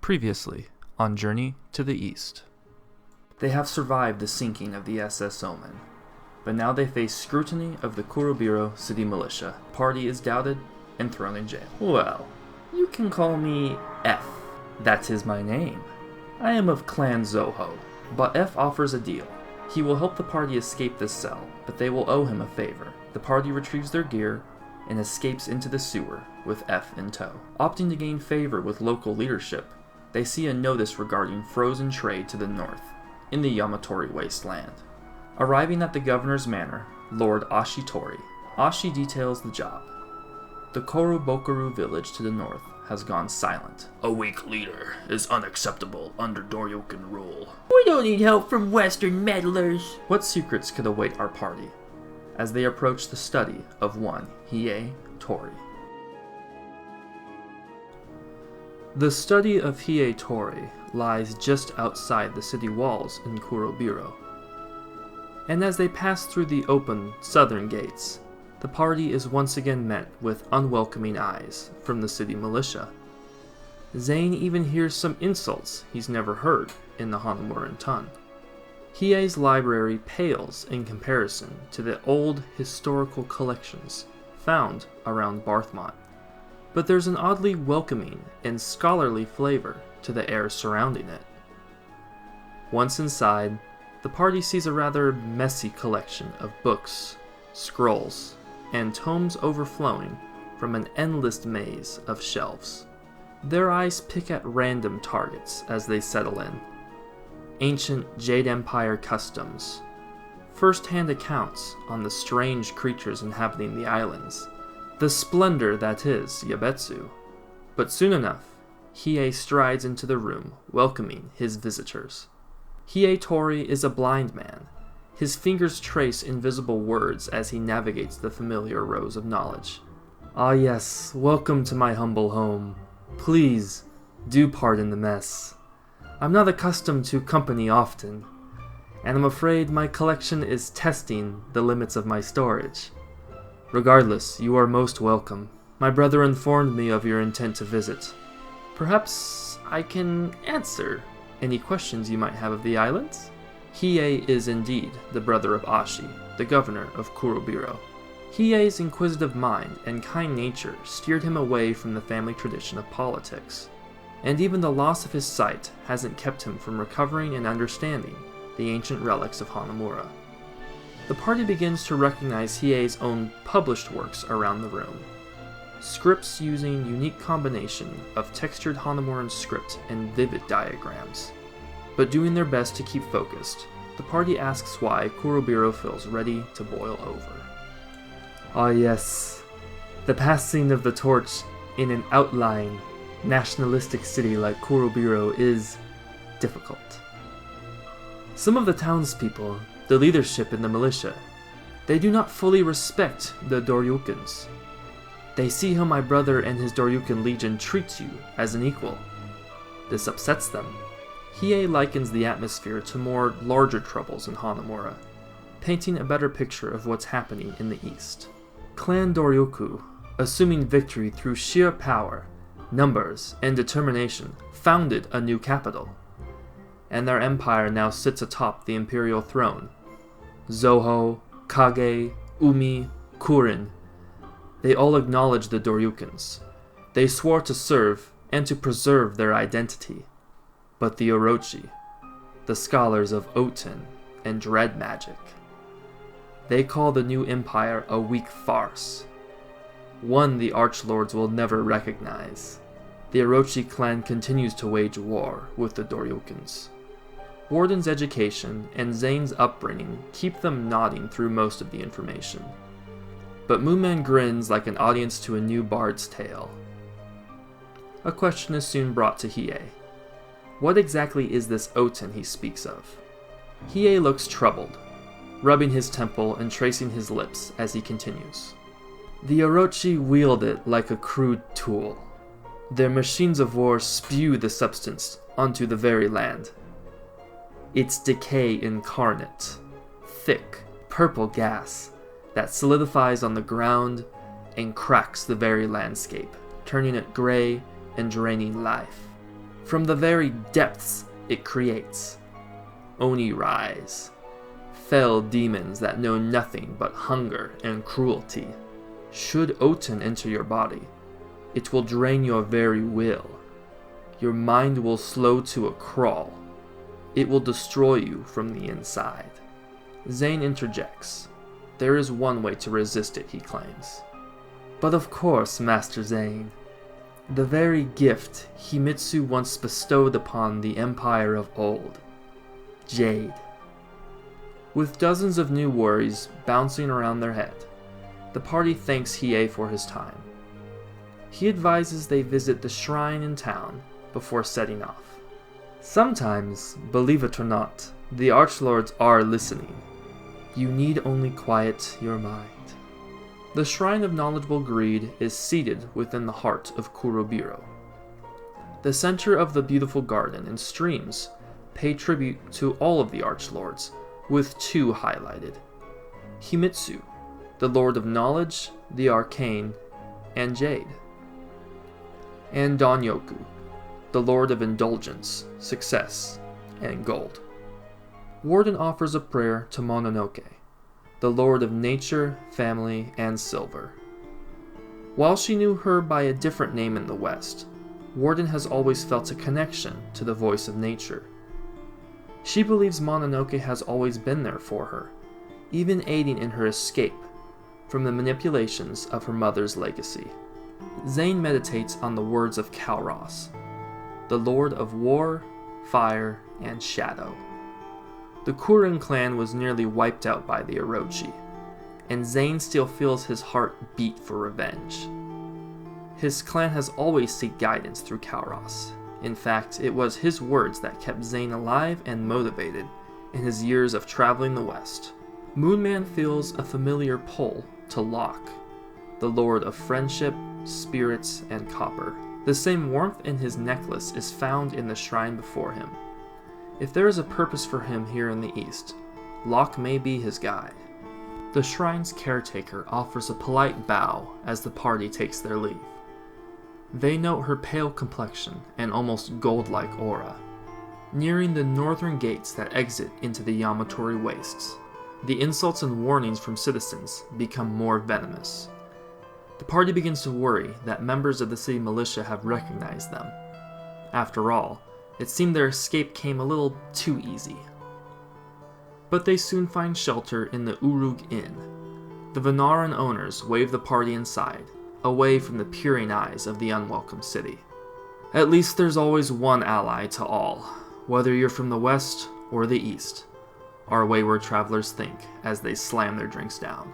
Previously on Journey to the East. They have survived the sinking of the SS Omen, but now they face scrutiny of the Kurobiro city militia. Party is doubted and thrown in jail. Well, you can call me F. That is my name. I am of Clan Zoho, but F offers a deal. He will help the party escape this cell, but they will owe him a favor. The party retrieves their gear and escapes into the sewer with F in tow. Opting to gain favor with local leadership, they see a notice regarding frozen trade to the north, in the Yamatori wasteland. Arriving at the governor's manor, Lord Ashitori, Ashi details the job. The Korobokaru village to the north has gone silent. A weak leader is unacceptable under Doryokan rule. We don't need help from Western meddlers. What secrets could await our party as they approach the study of one Hiei Tori? The study of Hiei Tori lies just outside the city walls in Kurobiro, and as they pass through the open southern gates, the party is once again met with unwelcoming eyes from the city militia. Zane even hears some insults he's never heard in the Hanamuran tongue. Hiei's library pales in comparison to the old historical collections found around Barthmont, but there's an oddly welcoming and scholarly flavor to the air surrounding it. Once inside, the party sees a rather messy collection of books, scrolls, and tomes overflowing from an endless maze of shelves. Their eyes pick at random targets as they settle in. Ancient Jade Empire customs, first-hand accounts on the strange creatures inhabiting the islands, the splendor that is Yabetsu. But soon enough, Hiei strides into the room, welcoming his visitors. Hiei Tori is a blind man. His fingers trace invisible words as he navigates the familiar rows of knowledge. Ah yes, welcome to my humble home. Please, do pardon the mess. I'm not accustomed to company often, and I'm afraid my collection is testing the limits of my storage. Regardless, you are most welcome. My brother informed me of your intent to visit. Perhaps I can answer any questions you might have of the islands? Hiei is indeed the brother of Ashi, the governor of Kurobiro. Hiei's inquisitive mind and kind nature steered him away from the family tradition of politics, and even the loss of his sight hasn't kept him from recovering and understanding the ancient relics of Hanamura. The party begins to recognize Hiei's own published works around the room. Scripts using unique combination of textured Hanamuran script and vivid diagrams. But doing their best to keep focused, the party asks why Kurobiro feels ready to boil over. Ah yes, the passing of the torch in an outlying, nationalistic city like Kurobiro is difficult. Some of the townspeople, the leadership in the militia, they do not fully respect the Doryukans. They see how my brother and his Doryukan legion treats you as an equal. This upsets them. Hiei likens the atmosphere to more larger troubles in Hanamura, painting a better picture of what's happening in the east. Clan Doryoku, assuming victory through sheer power, numbers, and determination, founded a new capital, and their empire now sits atop the imperial throne. Zoho, Kage, Umi, Kurin, they all acknowledge the Doryukans. They swore to serve and to preserve their identity. But the Orochi, the scholars of Oten and Dread Magic, they call the new empire a weak farce, one the Archlords will never recognize. The Orochi clan continues to wage war with the Doryukans. Warden's education and Zane's upbringing keep them nodding through most of the information. But Mooman grins like an audience to a new bard's tale. A question is soon brought to Hiei. What exactly is this Oten he speaks of? Hiei looks troubled, rubbing his temple and tracing his lips as he continues. The Orochi wield it like a crude tool. Their machines of war spew the substance onto the very land. It's decay incarnate, thick, purple gas that solidifies on the ground and cracks the very landscape, turning it gray and draining life. From the very depths it creates, Oni rise, fell demons that know nothing but hunger and cruelty. Should Oten enter your body, it will drain your very will. Your mind will slow to a crawl. It will destroy you from the inside. Zane interjects. There is one way to resist it, he claims. But of course, Master Zane. The very gift Himitsu once bestowed upon the empire of old. Jade. With dozens of new worries bouncing around their head, the party thanks Hiei for his time. He advises they visit the shrine in town before setting off. Sometimes, believe it or not, the Archlords are listening. You need only quiet your mind. The Shrine of Knowledgeable Greed is seated within the heart of Kurobiro. The center of the beautiful garden and streams pay tribute to all of the Archlords, with two highlighted. Himitsu, the Lord of Knowledge, the Arcane, and Jade. And Danyoku, the Lord of Indulgence, Success, and Gold. Warden offers a prayer to Mononoke, the Lord of Nature, Family, and Silver. While she knew her by a different name in the West, Warden has always felt a connection to the voice of nature. She believes Mononoke has always been there for her, even aiding in her escape from the manipulations of her mother's legacy. Zane meditates on the words of Kalros, the Lord of War, Fire, and Shadow. The Kurin clan was nearly wiped out by the Orochi, and Zane still feels his heart beat for revenge. His clan has always sought guidance through Kalros. In fact, it was his words that kept Zane alive and motivated in his years of traveling the West. Moonman feels a familiar pull to Locke, the Lord of Friendship, Spirits, and Copper. The same warmth in his necklace is found in the shrine before him. If there is a purpose for him here in the East, Locke may be his guide. The shrine's caretaker offers a polite bow as the party takes their leave. They note her pale complexion and almost gold-like aura. Nearing the northern gates that exit into the Yamatori wastes, the insults and warnings from citizens become more venomous. The party begins to worry that members of the city militia have recognized them. After all, it seemed their escape came a little too easy. But they soon find shelter in the Urug Inn. The Venaran owners wave the party inside, away from the peering eyes of the unwelcome city. At least there's always one ally to all, whether you're from the West or the East, our wayward travelers think as they slam their drinks down.